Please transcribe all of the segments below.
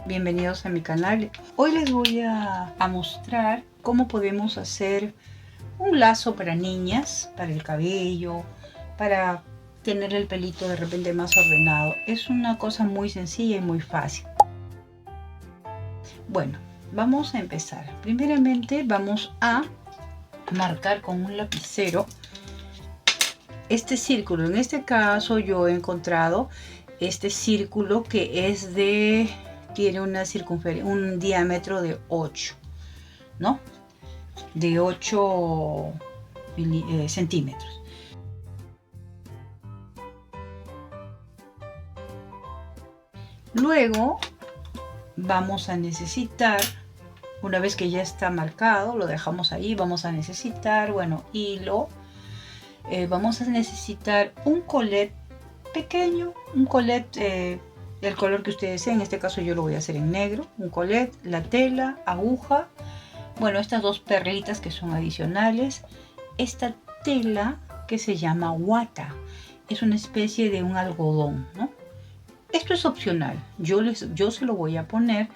Bienvenidos a mi canal. Hoy les voy a mostrar cómo podemos hacer un lazo para niñas, para el cabello, para tener el pelito de repente más ordenado. Es una cosa muy sencilla y muy fácil. Bueno, vamos a empezar. Primeramente vamos a marcar con un lapicero este círculo. En este caso yo he encontrado este círculo que es tiene una circunferencia, un diámetro de 8, ¿no? De 8 centímetros. Luego vamos a necesitar, una vez que ya está marcado, lo dejamos ahí, vamos a necesitar, bueno, hilo. Vamos a necesitar un colet pequeño, un colet del color que ustedes deseen. En este caso yo lo voy a hacer en negro. Un colet, la tela, aguja, bueno, estas dos perlitas que son adicionales, esta tela que se llama wata, es una especie de un algodón, ¿no? Esto es opcional, yo se lo voy a poner,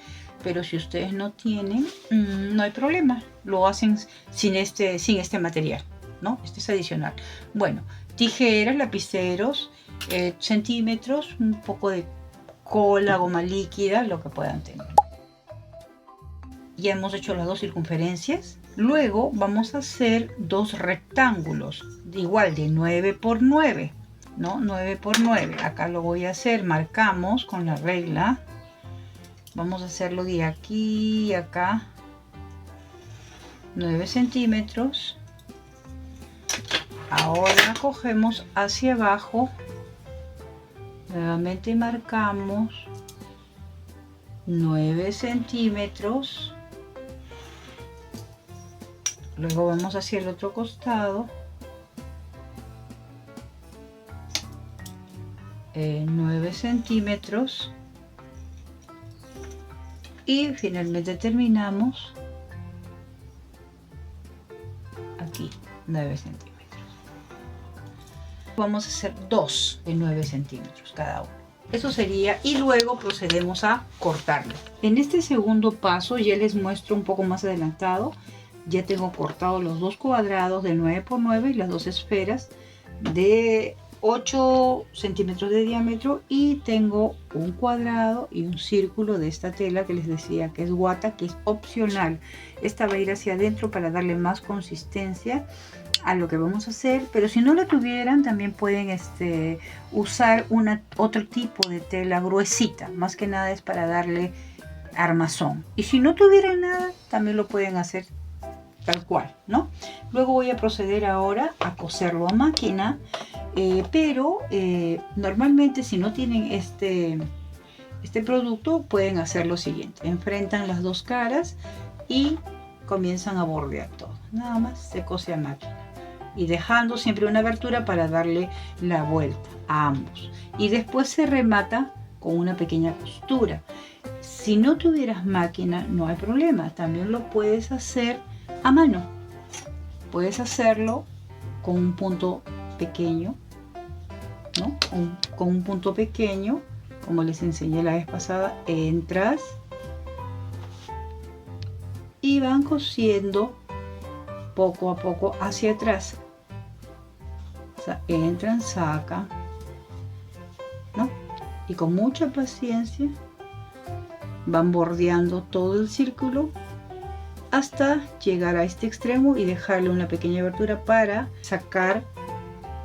pero si ustedes no tienen, no hay problema, lo hacen sin este material, ¿no? Este es adicional. Bueno, tijeras, lapiceros, centímetros, un poco de cola, goma líquida, lo que puedan tener. Ya hemos hecho las dos circunferencias. Luego vamos a hacer dos rectángulos, igual de 9 por 9, ¿no? 9 por 9. Acá lo voy a hacer, marcamos con la regla. Vamos a hacerlo de aquí a acá. 9 centímetros. Ahora cogemos hacia abajo. Nuevamente marcamos 9 centímetros. Luego vamos hacia el otro costado. 9 centímetros. Y finalmente terminamos aquí, 9 centímetros. Vamos a hacer dos de 9 centímetros cada uno. Eso sería, y luego procedemos a cortarlo. En este segundo paso ya les muestro un poco más adelantado. Ya tengo cortado los dos cuadrados de 9 por 9 y las dos esferas de 8 centímetros de diámetro, y tengo un cuadrado y un círculo de esta tela que les decía que es wata, que es opcional. Esta va a ir hacia adentro para darle más consistencia a lo que vamos a hacer, pero si no la tuvieran también pueden usar otro tipo de tela gruesita, más que nada es para darle armazón. Y si no tuvieran nada también lo pueden hacer tal cual, ¿no? Luego voy a proceder ahora a coserlo a máquina, pero normalmente si no tienen este producto pueden hacer lo siguiente: enfrentan las dos caras y comienzan a bordear todo. Nada más se cose a máquina y dejando siempre una abertura para darle la vuelta a ambos, y después se remata con una pequeña costura. Si no tuvieras máquina no hay problema, también lo puedes hacer a mano. Puedes hacerlo con un punto pequeño, ¿no? Con un punto pequeño, como les enseñé la vez pasada. Entras y van cosiendo poco a poco hacia atrás. O sea, entran, sacan, ¿no? Y con mucha paciencia van bordeando todo el círculo hasta llegar a este extremo y dejarle una pequeña abertura para sacar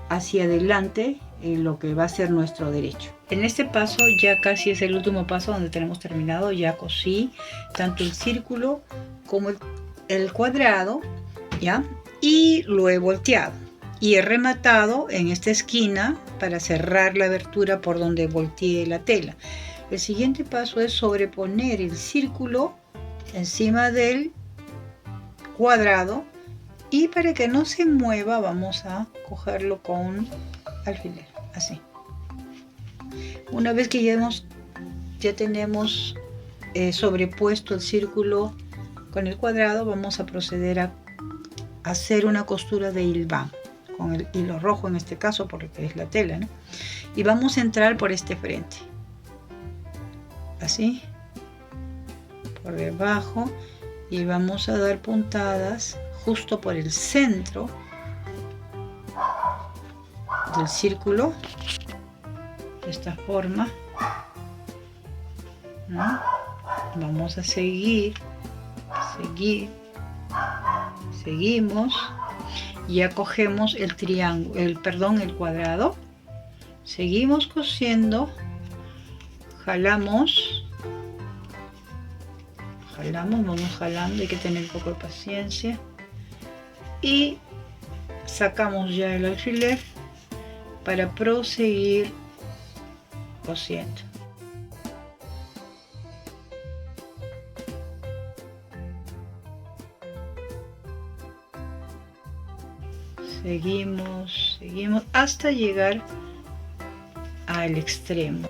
hacia adelante lo que va a ser nuestro derecho. En este paso ya casi es el último paso donde tenemos terminado. Ya cosí tanto el círculo como el cuadrado, ¿ya? Y lo he volteado y he rematado en esta esquina para cerrar la abertura por donde volteé la tela. El siguiente paso es sobreponer el círculo encima del cuadrado, y para que no se mueva vamos a cogerlo con alfiler, así. Una vez que ya tenemos sobrepuesto el círculo con el cuadrado, vamos a proceder a hacer una costura de hilván con el hilo rojo en este caso porque es la tela, ¿no? Y vamos a entrar por este frente, así, por debajo y vamos a dar puntadas justo por el centro del círculo, de esta forma, ¿no? Vamos a seguimos, ya cogemos el triángulo, el cuadrado, seguimos cosiendo, jalamos, vamos jalando, hay que tener un poco de paciencia y sacamos ya el alfiler para proseguir cosiendo. Seguimos hasta llegar al extremo.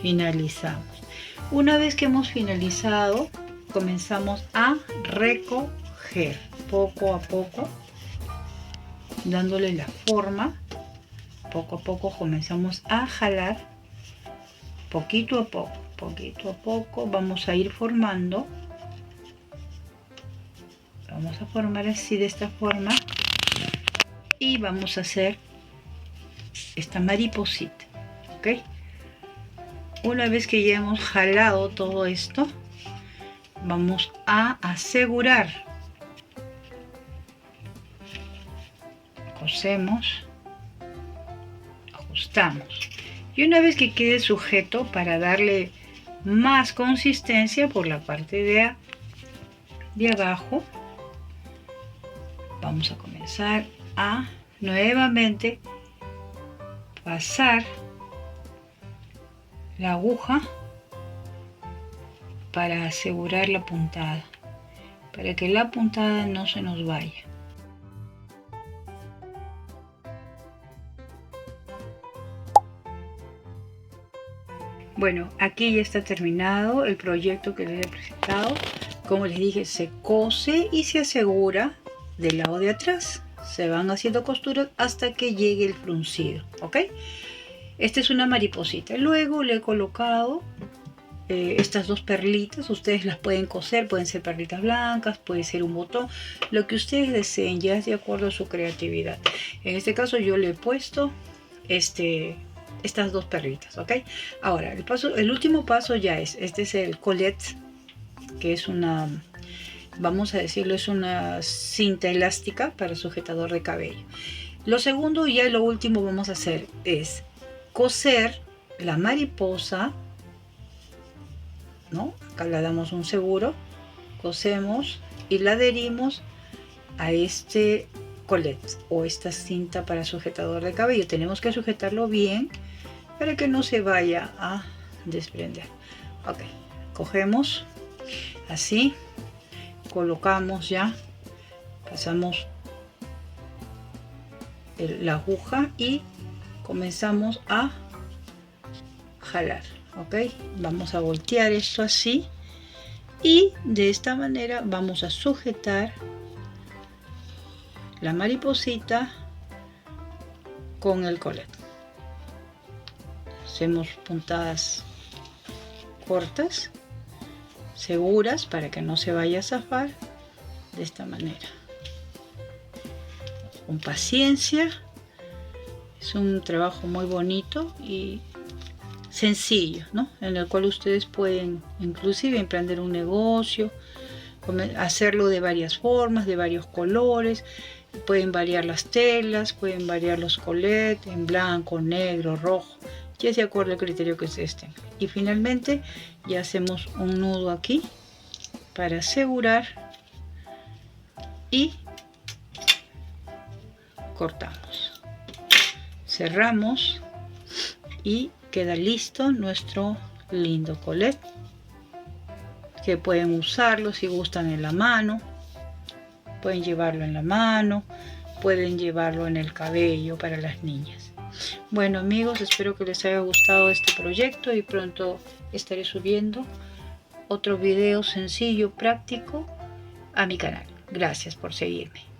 Finalizamos. Una vez que hemos finalizado, comenzamos a recoger poco a poco, dándole la forma. Poco a poco comenzamos a jalar, poquito a poco vamos a ir formando. Vamos a formar así, de esta forma, y vamos a hacer esta mariposita, ¿ok? Una vez que ya hemos jalado todo esto, vamos a asegurar. Cosemos, ajustamos. Y una vez que quede sujeto, para darle más consistencia por la parte de abajo, vamos a comenzar a nuevamente pasar la aguja para asegurar la puntada, para que la puntada no se nos vaya. Bueno, aquí ya está terminado el proyecto que les he presentado. Como les dije, se cose y se asegura del lado de atrás. Se van haciendo costuras hasta que llegue el fruncido, ¿ok? Esta es una mariposita. Luego le he colocado estas dos perlitas. Ustedes las pueden coser, pueden ser perlitas blancas, puede ser un botón, lo que ustedes deseen, ya es de acuerdo a su creatividad. En este caso yo le he puesto estas dos perlitas, ¿ok? Ahora, el último paso ya es, este es el collet, que es una, vamos a decirlo, es una cinta elástica para sujetador de cabello. Lo segundo y ya lo último vamos a hacer es coser la mariposa, ¿no? Acá le damos un seguro, cosemos y la adherimos a este collet o esta cinta para sujetador de cabello. Tenemos que sujetarlo bien para que no se vaya a desprender. Ok, cogemos así, colocamos ya, pasamos la aguja y comenzamos a jalar. Ok, vamos a voltear esto así y de esta manera vamos a sujetar la mariposita con el collet. Hacemos puntadas cortas, seguras, para que no se vaya a zafar, de esta manera. Con paciencia. Es un trabajo muy bonito y sencillo, ¿no? En el cual ustedes pueden inclusive emprender un negocio, hacerlo de varias formas, de varios colores. Pueden variar las telas, pueden variar los coletes en blanco, negro, rojo, ya es de acuerdo al criterio que ustedes tengan. Y finalmente ya hacemos un nudo aquí para asegurar y cortamos, cerramos y queda listo nuestro lindo collet, que pueden usarlo si gustan en la mano. Pueden llevarlo en la mano, pueden llevarlo en el cabello para las niñas. Bueno amigos, espero que les haya gustado este proyecto y pronto estaré subiendo otro video sencillo, práctico a mi canal. Gracias por seguirme.